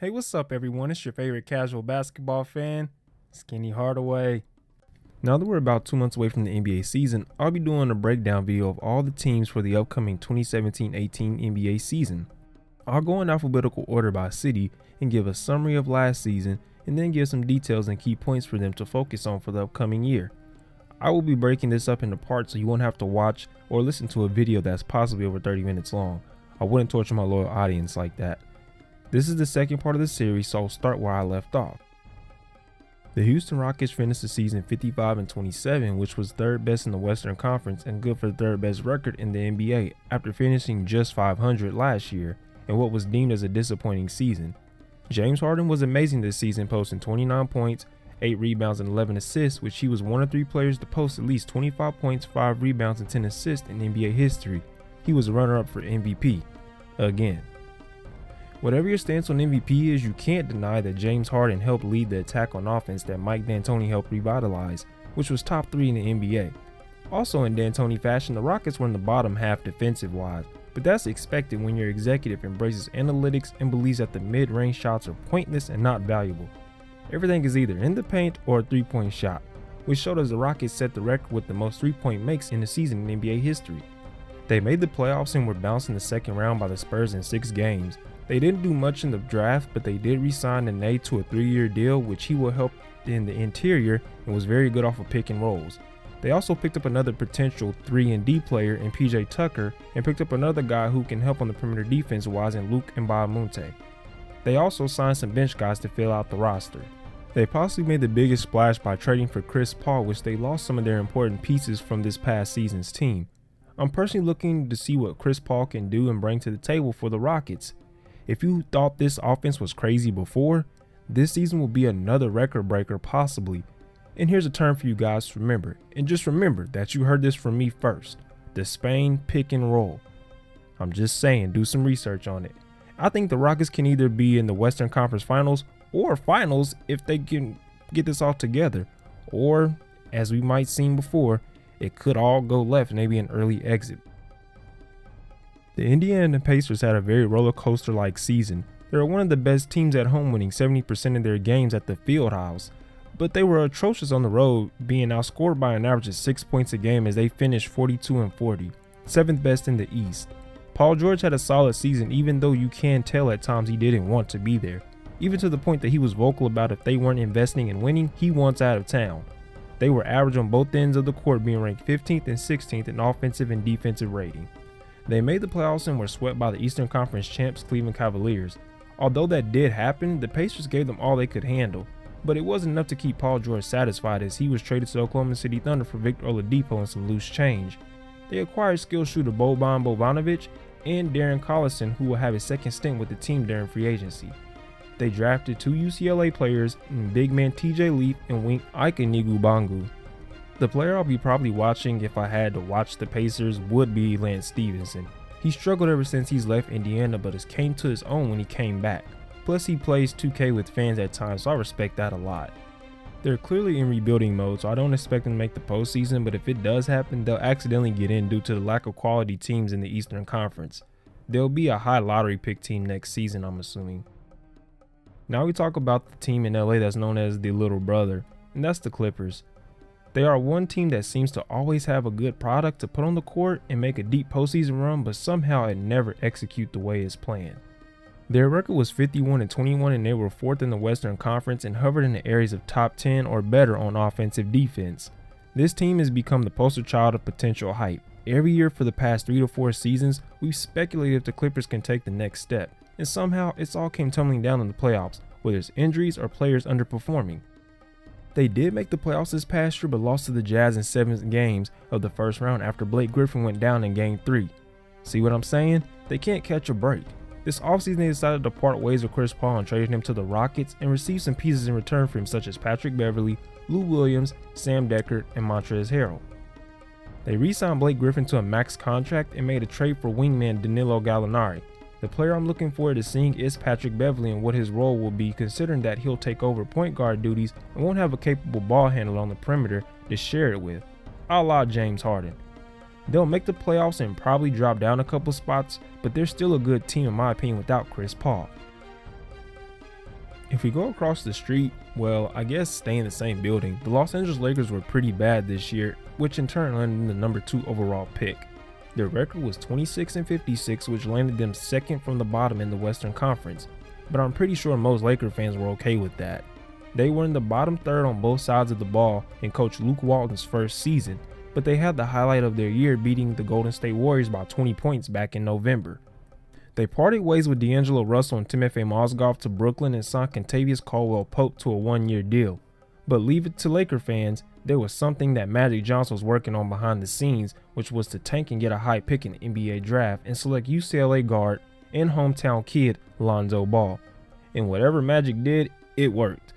Hey, what's up, everyone? It's your favorite casual basketball fan, Skinny Hardaway. Now that we're about 2 months away from the NBA season, I'll be doing a breakdown video of all the teams for the upcoming 2017-18 NBA season. I'll go in alphabetical order by city and give a summary of last season, and then give some details and key points for them to focus on for the upcoming year. I will be breaking this up into parts so you won't have to watch or listen to a video that's possibly over 30 minutes long. I wouldn't torture my loyal audience like that. This is the second part of the series, so I'll start where I left off. The Houston Rockets finished the season 55-27, which was third best in the Western Conference and good for the third best record in the NBA after finishing just 500 last year in what was deemed as a disappointing season. James Harden was amazing this season, posting 29 points, 8 rebounds, and 11 assists, which he was one of 3 players to post at least 25 points, 5 rebounds, and 10 assists in NBA history. He was a runner-up for MVP again. Whatever your stance on MVP is, you can't deny that James Harden helped lead the attack on offense that Mike D'Antoni helped revitalize, which was top 3 in the NBA. Also in D'Antoni fashion, the Rockets were in the bottom half defensive-wise, but that's expected when your executive embraces analytics and believes that the mid-range shots are pointless and not valuable. Everything is either in the paint or a 3-point shot, which showed us the Rockets set the record with the most 3-point makes in the season in NBA history. They made the playoffs and were bounced in the second round by the Spurs in 6 games. They didn't do much in the draft, but they did re-sign Nene to a 3-year deal, which he will help in the interior and was very good off of pick and rolls. They also picked up another potential 3-and-D player in PJ Tucker and picked up another guy who can help on the perimeter defense-wise in Luke Mbah-a-Moute. They also signed some bench guys to fill out the roster. They possibly made the biggest splash by trading for Chris Paul, which they lost some of their important pieces from this past season's team. I'm personally looking to see what Chris Paul can do and bring to the table for the Rockets. If you thought this offense was crazy before, this season will be another record breaker possibly. And here's a term for you guys to remember, and just remember that you heard this from me first: the Spain pick and roll. I'm just saying, do some research on it. I think the Rockets can either be in the Western Conference Finals or Finals if they can get this all together, or as we might seen before, it could all go left, maybe an early exit. The Indiana Pacers had a very roller coaster-like season. They were one of the best teams at home, winning 70% of their games at the Fieldhouse, but they were atrocious on the road, being outscored by an average of 6 points a game as they finished 42-40, 7th best in the East. Paul George had a solid season, even though you can tell at times he didn't want to be there, even to the point that he was vocal about if they weren't investing in winning, he wants out of town. They were average on both ends of the court, being ranked 15th and 16th in offensive and defensive rating. They made the playoffs and were swept by the Eastern Conference champs Cleveland Cavaliers. Although that did happen, the Pacers gave them all they could handle, but it wasn't enough to keep Paul George satisfied, as he was traded to Oklahoma City Thunder for Victor Oladipo and some loose change. They acquired skill shooter Boban Bogdanovic and Darren Collison, who will have his second stint with the team during free agency. They drafted 2 UCLA players in big man TJ Leaf and wing Ike Anigbo. The player I'll be probably watching if I had to watch the Pacers would be Lance Stevenson. He struggled ever since he's left Indiana, but has came to his own when he came back. Plus he plays 2K with fans at times, so I respect that a lot. They're clearly in rebuilding mode, so I don't expect them to make the postseason, but if it does happen, they'll accidentally get in due to the lack of quality teams in the Eastern Conference. They'll be a high lottery pick team next season, I'm assuming. Now we talk about the team in LA that's known as the little brother, and that's the Clippers. They are one team that seems to always have a good product to put on the court and make a deep postseason run, but somehow it never execute the way it's planned. Their record was 51-21, and they were 4th in the Western Conference and hovered in the areas of top 10 or better on offensive defense. This team has become the poster child of potential hype. Every year for the past 3 to 4 seasons, we've speculated if the Clippers can take the next step, and somehow it's all came tumbling down in the playoffs, whether it's injuries or players underperforming. They did make the playoffs this past year, but lost to the Jazz in 7 games of the first round after Blake Griffin went down in Game 3. See what I'm saying? They can't catch a break. This offseason they decided to part ways with Chris Paul and traded him to the Rockets and received some pieces in return for him, such as Patrick Beverley, Lou Williams, Sam Dekker, and Montrezl Harrell. They re-signed Blake Griffin to a max contract and made a trade for wingman Danilo Gallinari. The player I'm looking forward to seeing is Patrick Beverley and what his role will be, considering that he'll take over point guard duties and won't have a capable ball handler on the perimeter to share it with, a la James Harden. They'll make the playoffs and probably drop down a couple spots, but they're still a good team in my opinion without Chris Paul. If we go across the street, well, I guess stay in the same building, the Los Angeles Lakers were pretty bad this year, which in turn landed them the number 2 overall pick. Their record was 26-56, which landed them second from the bottom in the Western Conference, but I'm pretty sure most Laker fans were okay with that. They were in the bottom third on both sides of the ball in Coach Luke Walton's first season, but they had the highlight of their year beating the Golden State Warriors by 20 points back in November. They parted ways with D'Angelo Russell and Timofey Mozgov to Brooklyn and signed Kentavious Caldwell-Pope to a 1-year deal. But leave it to Laker fans, there was something that Magic Johnson was working on behind the scenes, which was to tank and get a high pick in the NBA draft and select UCLA guard and hometown kid Lonzo Ball. And whatever Magic did, it worked.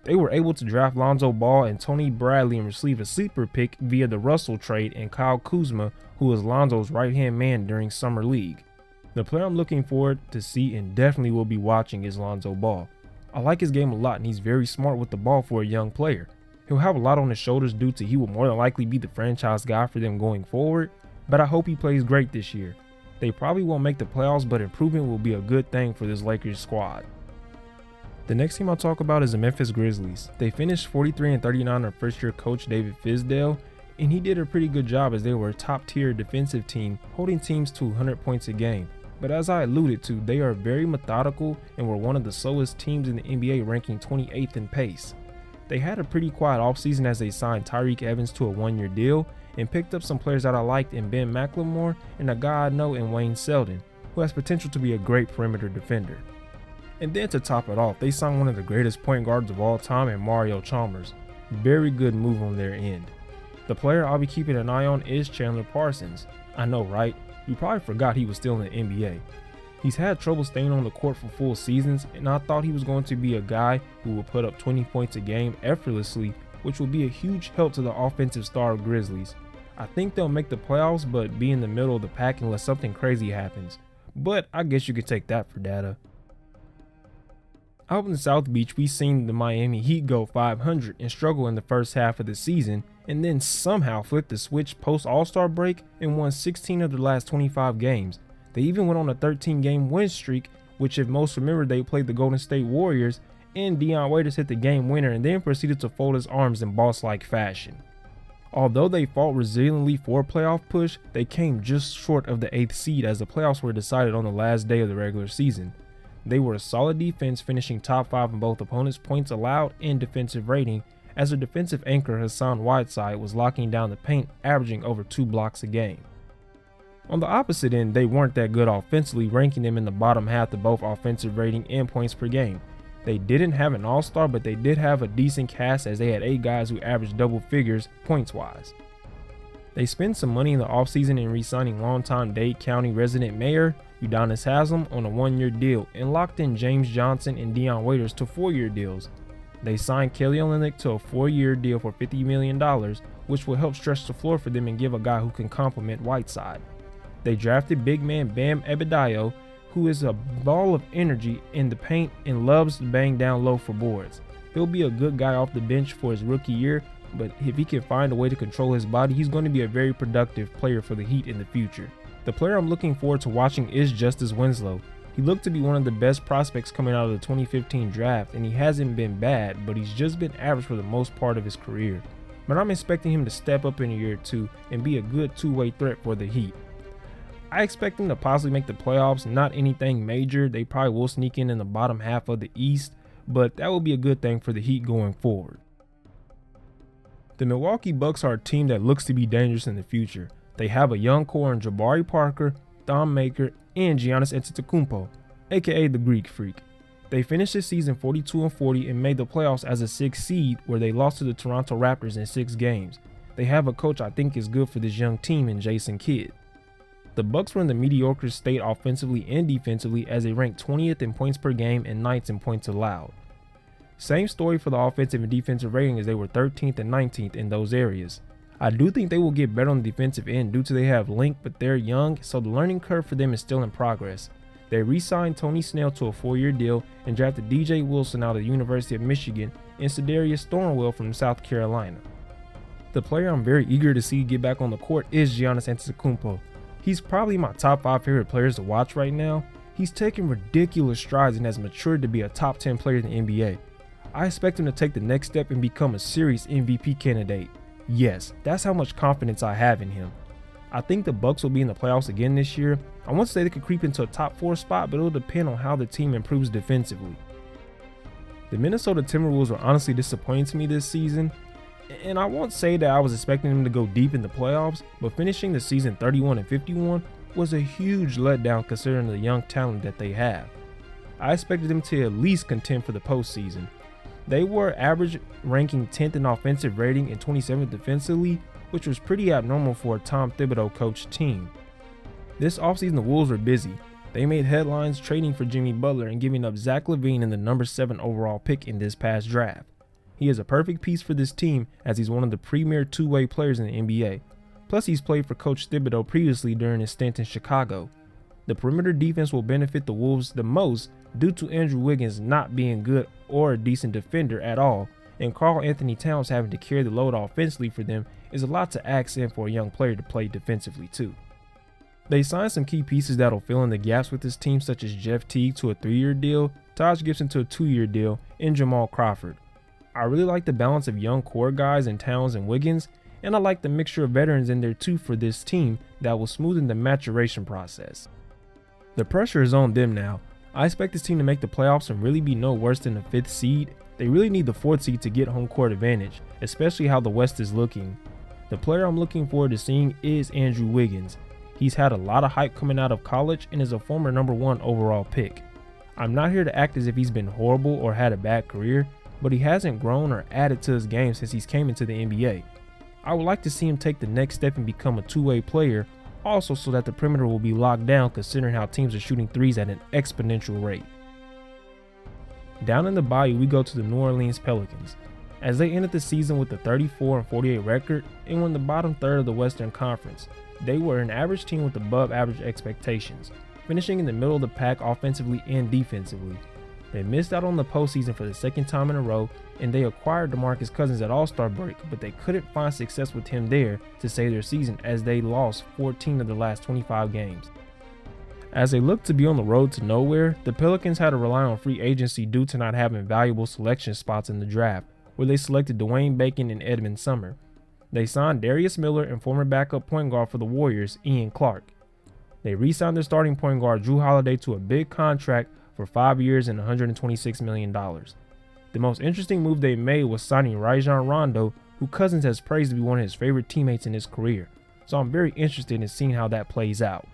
They were able to draft Lonzo Ball and Tony Bradley and receive a sleeper pick via the Russell trade and Kyle Kuzma, who was Lonzo's right-hand man during Summer League. The player I'm looking forward to see and definitely will be watching is Lonzo Ball. I like his game a lot and he's very smart with the ball for a young player. He'll have a lot on his shoulders due to he will more than likely be the franchise guy for them going forward, but I hope he plays great this year. They probably won't make the playoffs, but improvement will be a good thing for this Lakers squad. The next team I'll talk about is the Memphis Grizzlies. They finished 43-39 under first-year coach David Fizdale, and he did a pretty good job as they were a top-tier defensive team, holding teams to 100 points a game. But as I alluded to, they are very methodical and were one of the slowest teams in the NBA, ranking 28th in pace. They had a pretty quiet offseason as they signed Tyreke Evans to a 1-year deal and picked up some players that I liked in Ben McLemore and a guy I know in Wayne Selden, who has potential to be a great perimeter defender. And then to top it off, they signed one of the greatest point guards of all time in Mario Chalmers. Very good move on their end. The player I'll be keeping an eye on is Chandler Parsons. I know, right? You probably forgot he was still in the NBA. He's had trouble staying on the court for full seasons, and I thought he was going to be a guy who would put up 20 points a game effortlessly, which will be a huge help to the offensive star of Grizzlies. I think they'll make the playoffs, but be in the middle of the pack unless something crazy happens. But I guess you could take that for data. Out in South Beach, we've seen the Miami Heat go 500 and struggle in the first half of the season, and then somehow flipped the switch post All-Star break and won 16 of their last 25 games. They even went on a 13-game win streak, which if most remember, they played the Golden State Warriors, and Dion Waiters hit the game winner and then proceeded to fold his arms in boss-like fashion. Although they fought resiliently for a playoff push, they came just short of the 8th seed as the playoffs were decided on the last day of the regular season. They were a solid defense, finishing top 5 in both opponents' points allowed and defensive rating, as their defensive anchor Hassan Whiteside was locking down the paint, averaging over 2 blocks a game. On the opposite end, they weren't that good offensively, ranking them in the bottom half of both offensive rating and points per game. They didn't have an all-star, but they did have a decent cast as they had 8 guys who averaged double figures points-wise. They spent some money in the offseason in re-signing longtime Dade County resident mayor Udonis Haslem on a 1-year deal and locked in James Johnson and Dion Waiters to 4-year deals. They signed Kelly Olynyk to a 4-year deal for $50 million, which will help stretch the floor for them and give a guy who can complement Whiteside. They drafted big man Bam Adebayo, who is a ball of energy in the paint and loves to bang down low for boards. He'll be a good guy off the bench for his rookie year, but if he can find a way to control his body, he's going to be a very productive player for the Heat in the future. The player I'm looking forward to watching is Justice Winslow. He looked to be one of the best prospects coming out of the 2015 draft, and he hasn't been bad, but he's just been average for the most part of his career. But I'm expecting him to step up in a year or two and be a good two-way threat for the Heat. I expect them to possibly make the playoffs, not anything major. They probably will sneak in the bottom half of the East, but that will be a good thing for the Heat going forward. The Milwaukee Bucks are a team that looks to be dangerous in the future. They have a young core in Jabari Parker, Thon Maker, and Giannis Antetokounmpo, aka the Greek Freak. They finished the season 42-40 and made the playoffs as a 6th seed, where they lost to the Toronto Raptors in 6 games. They have a coach I think is good for this young team in Jason Kidd. The Bucks were in the mediocre state offensively and defensively as they ranked 20th in points per game and 9th in points allowed. Same story for the offensive and defensive rating as they were 13th and 19th in those areas. I do think they will get better on the defensive end due to they have length, but they're young, so the learning curve for them is still in progress. They re-signed Tony Snell to a 4-year deal and drafted DJ Wilson out of the University of Michigan and Sedarius Thornwell from South Carolina. The player I'm very eager to see get back on the court is Giannis Antetokounmpo. He's probably my top 5 favorite players to watch right now. He's taken ridiculous strides and has matured to be a top 10 player in the NBA. I expect him to take the next step and become a serious MVP candidate. Yes, that's how much confidence I have in him. I think the Bucks will be in the playoffs again this year. I won't say they could creep into a top 4 spot, but it'll depend on how the team improves defensively. The Minnesota Timberwolves were honestly disappointing to me this season, and I won't say that I was expecting them to go deep in the playoffs, but finishing the season 31-51 was a huge letdown considering the young talent that they have. I expected them to at least contend for the postseason. They were average, ranking 10th in offensive rating and 27th defensively, which was pretty abnormal for a Tom Thibodeau coached team. This offseason the Wolves were busy. They made headlines trading for Jimmy Butler and giving up Zach LaVine in the number 7 overall pick in this past draft. He is a perfect piece for this team as he's one of the premier two-way players in the NBA. Plus he's played for Coach Thibodeau previously during his stint in Chicago. The perimeter defense will benefit the Wolves the most due to Andrew Wiggins not being good or a decent defender at all, and Karl Anthony Towns having to carry the load offensively for them is a lot to ask in for a young player to play defensively too. They signed some key pieces that'll fill in the gaps with this team, such as Jeff Teague to a 3-year deal, Taj Gibson to a 2-year deal, and Jamal Crawford. I really like the balance of young core guys in Towns and Wiggins, and I like the mixture of veterans in there too for this team that will smoothen the maturation process. The pressure is on them now. I expect this team to make the playoffs and really be no worse than the 5th seed. They really need the 4th seed to get home court advantage, especially how the West is looking. The player I'm looking forward to seeing is Andrew Wiggins. He's had a lot of hype coming out of college and is a former number 1 overall pick. I'm not here to act as if he's been horrible or had a bad career, but he hasn't grown or added to his game since he's came into the NBA. I would like to see him take the next step and become a two-way player, also so that the perimeter will be locked down considering how teams are shooting threes at an exponential rate. Down in the bayou, we go to the New Orleans Pelicans. As they ended the season with a 34-48 record and won the bottom third of the Western Conference, they were an average team with above average expectations, finishing in the middle of the pack offensively and defensively. They missed out on the postseason for the 2nd time in a row, and they acquired DeMarcus Cousins at All-Star break, but they couldn't find success with him there to save their season as they lost 14 of the last 25 games. As they looked to be on the road to nowhere, the Pelicans had to rely on free agency due to not having valuable selection spots in the draft, where they selected Dwayne Bacon and Edmund Sumner. They signed Darius Miller and former backup point guard for the Warriors, Ian Clark. They re-signed their starting point guard Jrue Holiday to a big contract for 5 years and $126 million. The most interesting move they made was signing Rajon Rondo, who Cousins has praised to be one of his favorite teammates in his career, so I'm very interested in seeing how that plays out.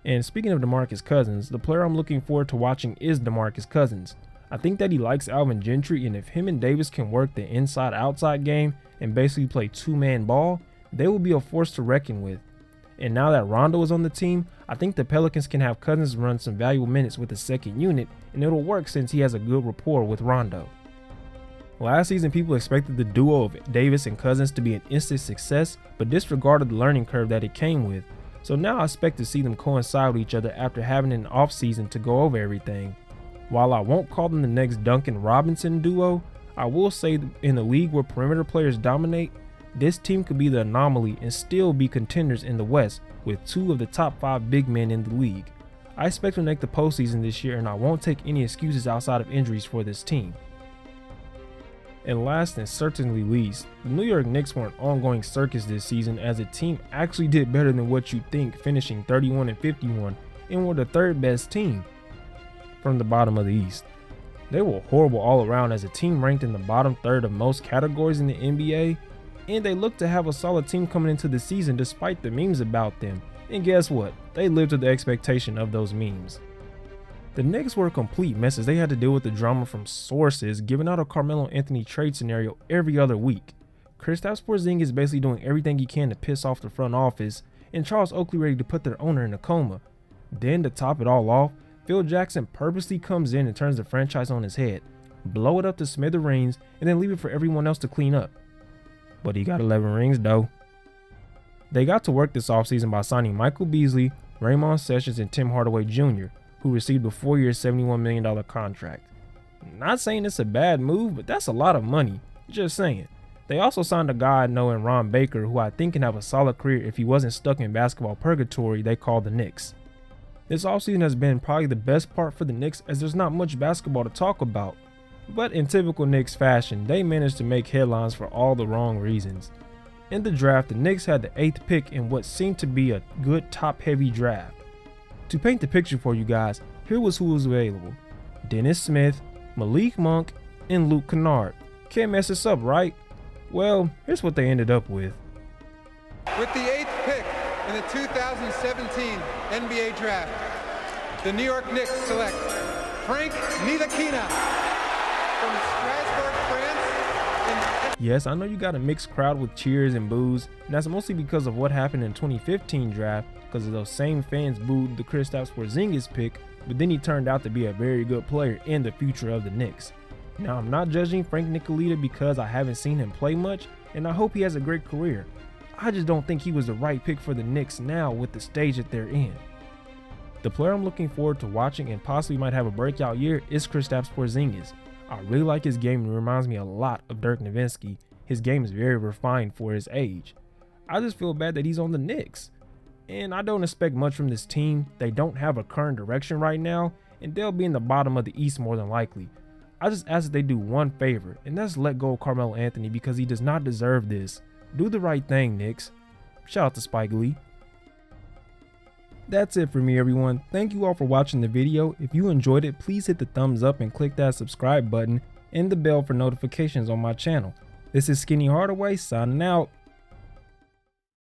And speaking of DeMarcus Cousins, the player I'm looking forward to watching is DeMarcus Cousins. I think that he likes Alvin Gentry, and if him and Davis can work the inside-outside game and basically play two-man ball, they will be a force to reckon with. And now that Rondo is on the team, I think the Pelicans can have Cousins run some valuable minutes with the second unit, and it'll work since he has a good rapport with Rondo. Last season, people expected the duo of Davis and Cousins to be an instant success, but disregarded the learning curve that it came with. So now I expect to see them coincide with each other after having an offseason to go over everything. While I won't call them the next Duncan Robinson duo, I will say in a league where perimeter players dominate, this team could be the anomaly and still be contenders in the West with 2 of the top 5 big men in the league. I expect to make the postseason this year, and I won't take any excuses outside of injuries for this team. And last and certainly least, the New York Knicks were an ongoing circus this season as the team actually did better than what you think, finishing 31-51 and were the 3rd best team from the bottom of the East. They were horrible all around as a team ranked in the bottom third of most categories in the NBA, and they looked to have a solid team coming into the season despite the memes about them. And guess what? They lived to the expectation of those memes. The Knicks were a complete mess as they had to deal with the drama from sources giving out a Carmelo Anthony trade scenario every other week. Kristaps Porzingis is basically doing everything he can to piss off the front office, and Charles Oakley ready to put their owner in a coma. Then to top it all off, Phil Jackson purposely comes in and turns the franchise on his head, blow it up to smithereens, and then leave it for everyone else to clean up. But he got 11 rings though. They got to work this offseason by signing Michael Beasley, Raymond Sessions, and Tim Hardaway Jr., who received a 4-year $71 million contract. Not saying it's a bad move, but that's a lot of money. Just saying. They also signed a guy I know in Ron Baker, who I think can have a solid career if he wasn't stuck in basketball purgatory they call the Knicks. This offseason has been probably the best part for the Knicks as there's not much basketball to talk about. But in typical Knicks fashion, they managed to make headlines for all the wrong reasons. In the draft, the Knicks had the 8th pick in what seemed to be a good top-heavy draft. To paint the picture for you guys, here was who was available: Dennis Smith, Malik Monk, and Luke Kennard. Can't mess this up, right? Well, here's what they ended up with. With the 8th pick in the 2017 NBA Draft, the New York Knicks select Frank Ntilikina from Strasbourg, France. Yes, I know you got a mixed crowd with cheers and boos, and that's mostly because of what happened in the 2015 draft, because of those same fans booed the Kristaps Porzingis pick, but then he turned out to be a very good player in the future of the Knicks. Now, I'm not judging Frank Ntilikina because I haven't seen him play much, and I hope he has a great career. I just don't think he was the right pick for the Knicks now with the stage that they're in. The player I'm looking forward to watching and possibly might have a breakout year is Kristaps Porzingis. I really like his game and it reminds me a lot of Dirk Nowitzki. His game is very refined for his age. I just feel bad that he's on the Knicks. And I don't expect much from this team. They don't have a current direction right now, and they'll be in the bottom of the East more than likely. I just ask that they do one favor, and that's let go of Carmelo Anthony because he does not deserve this. Do the right thing, Knicks. Shout out to Spike Lee. That's it for me, everyone. Thank you all for watching the video. If you enjoyed it, please hit the thumbs up and click that subscribe button and the bell for notifications on my channel. This is Skinny Hardaway signing out.